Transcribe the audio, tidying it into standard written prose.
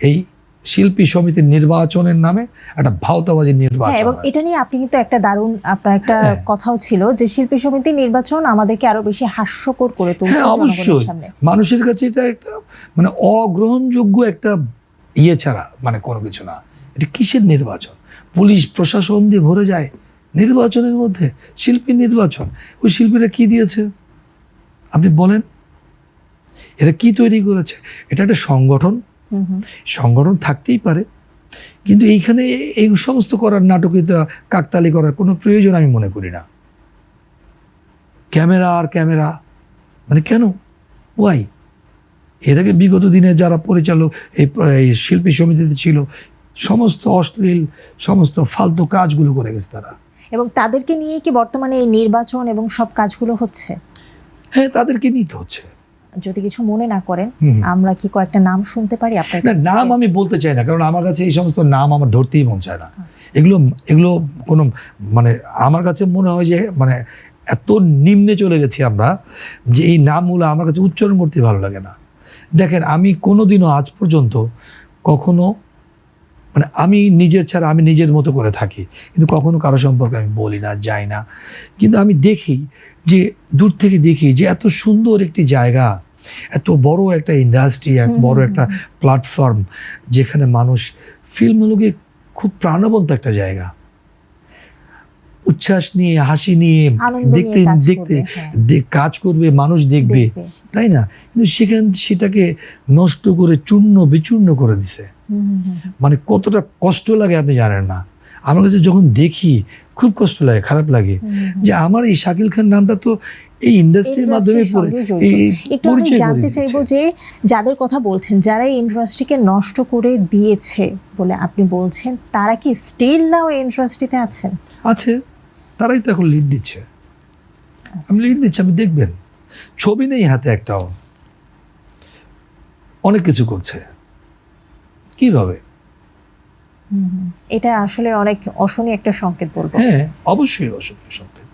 এই শিল্পী সমিতির নির্বাচনের নামে একটা ভাওতাবাজি নির্বাচন। এবং এটা নিয়ে আপনি কিন্তু একটা দারুণ আপনার একটা কথাও ছিল যে শিল্পী সমিতির নির্বাচন আমাদেরকে আরো বেশি হাস্যকর করে তুলছে অবশ্যই সামনে। মানুষের কাছে এটা একটা মানে অগ্রহণযোগ্য একটা ইয়ে ছাড়া মানে কোনো কিছু না। এটা কিসের নির্বাচন? পুলিশ প্রশাসন দিয়ে ভরে যায় নির্বাচনের মধ্যে। শিল্পী নির্বাচন, ওই শিল্পীরা কি দিয়েছে আপনি বলেন? এরা কি তৈরি করেছে? এটা একটা সংগঠন, সংগঠন থাকতেই পারে, কিন্তু এইখানে এই সমস্ত করার নাটকীয়তা কাকতালি করার কোনো প্রয়োজন আমি মনে করি না। ক্যামেরা আর ক্যামেরা মানে কেন? ওয়াই? এর আগে বিগত দিনে যারা পরিচালক এই শিল্পী সমিতিতে ছিল সমস্ত অশ্লীল সমস্ত ফালতু কাজগুলো করে গেছে তারা। এবং তাদেরকে নিয়ে কি বর্তমানে এই নির্বাচন এবং সব কাজগুলো হচ্ছে? হ্যাঁ, তাদেরকে নিতে হচ্ছে। যদি কিছু মনে না করেন, আমরা কি কয়েকটা নাম শুনতে পারি আপনার? না, নাম আমি বলতে চাই না, কারণ আমার কাছে এই সমস্ত নাম আমার ধরতেই মন চায় না। এগুলো কোনো মানে আমার কাছে মনে হয় যে মানে এত নিম্নে চলে গেছি আমরা যে এই নামগুলো আমার কাছে উচ্চারণ করতে ভালো লাগে না। দেখেন, আমি কোনোদিনও আজ পর্যন্ত কখনো মানে আমি নিজের ছাড়া আমি নিজের মতো করে থাকি, কিন্তু কখনো কারো সম্পর্কে আমি বলি না, যাই না। কিন্তু আমি দেখি যে দূর থেকে দেখি যে এত সুন্দর একটি জায়গা, এত বড় একটা ইন্ডাস্ট্রি, এক বড় একটা প্ল্যাটফর্ম যেখানে মানুষ ফিল্মগুলোকে খুব প্রাণবন্ত একটা জায়গা, উচ্ছ্বাস নিয়ে হাসি নিয়ে দেখতে দেখতে কাজ করবে, মানুষ দেখবে, তাই না? কিন্তু সেটাকে নষ্ট করে চূর্ণ বিচূর্ণ করে দিছে। মানে কতটা কষ্ট লাগে আপনি জানেন না। আমার কাছে যখন দেখি খুব কষ্ট লাগে, খারাপ লাগে যে আমার এই শাকিল খান নামটা তো এই ইন্ডাস্ট্রির মাধ্যমে একটু আমি জানতে চাইবো যে যাদের কথা বলছেন, যারা এই ইন্ডাস্ট্রিকে নষ্ট করে দিয়েছে বলে আপনি বলছেন, তারা কি স্টিল নাও এই ইন্ডাস্ট্রিতে আছেন? আছে, তারাই তো এখন লিড দিচ্ছে। আমি লিড দিচ্ছি, আপনি দেখবেন ছবি নেই হাতে একটাও, অনেক কিছু করছে। কিভাবে? এটা আসলে অনেক অশনি একটা সংকেত বলবো। হ্যাঁ, অবশ্যই অশনি সংকেত।